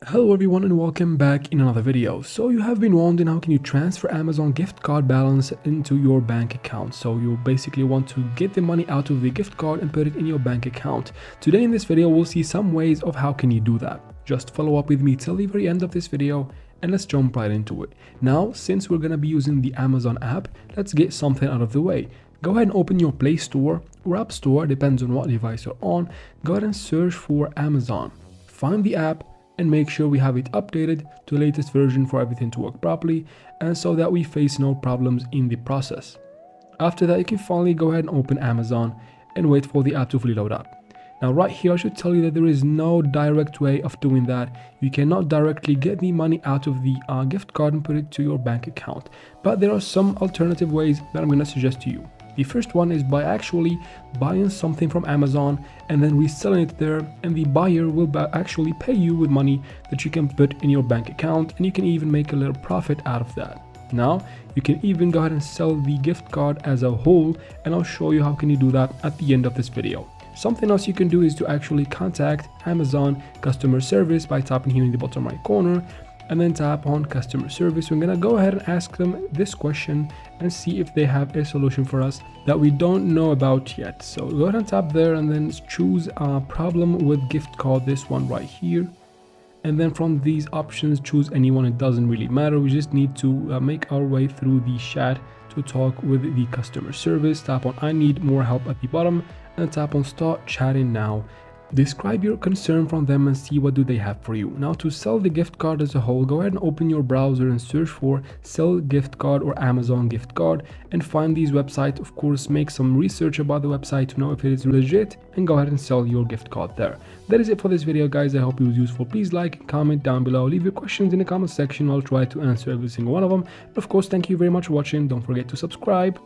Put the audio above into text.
Hello everyone and welcome back in another video. So you have been wondering how can you transfer Amazon gift card balance into your bank account. So you basically want to get the money out of the gift card and put it in your bank account. Today in this video we'll see some ways of how can you do that. Just follow up with me till the very end of this video and let's jump right into it. Now since we're gonna be using the Amazon app, let's get something out of the way. Go ahead and open your Play Store or App Store, depends on what device you're on. Go ahead and search for Amazon. Find the app and make sure we have it updated to the latest version for everything to work properly and so that we face no problems in the process. After that, you can finally go ahead and open Amazon and wait for the app to fully load up. Now right here I should tell you that there is no direct way of doing that. You cannot directly get the money out of the gift card and put it to your bank account, but there are some alternative ways that I'm going to suggest to you. The first one is by actually buying something from Amazon and then reselling it there, and the buyer will actually pay you with money that you can put in your bank account, and you can even make a little profit out of that. Now you can even go ahead and sell the gift card as a whole, and I'll show you how can you do that at the end of this video. Something else you can do is to actually contact Amazon customer service by tapping here in the bottom right corner and then tap on customer service. We're gonna go ahead and ask them this question and see if they have a solution for us that we don't know about yet. So go ahead and tap there and then choose a problem with gift card, this one right here. And then from these options, choose anyone. It doesn't really matter. We just need to make our way through the chat to talk with the customer service. Tap on I need more help at the bottom and tap on start chatting now. Describe your concern from them and see what do they have for you. Now to sell the gift card as a whole, go ahead and open your browser and search for sell gift card or Amazon gift card and find these websites. Of course, make some research about the website to know if it is legit and go ahead and sell your gift card there. That is it for this video, guys. I hope it was useful. Please like and comment down below. Leave your questions in the comment section. I'll try to answer every single one of them. And of course, thank you very much for watching. Don't forget to subscribe.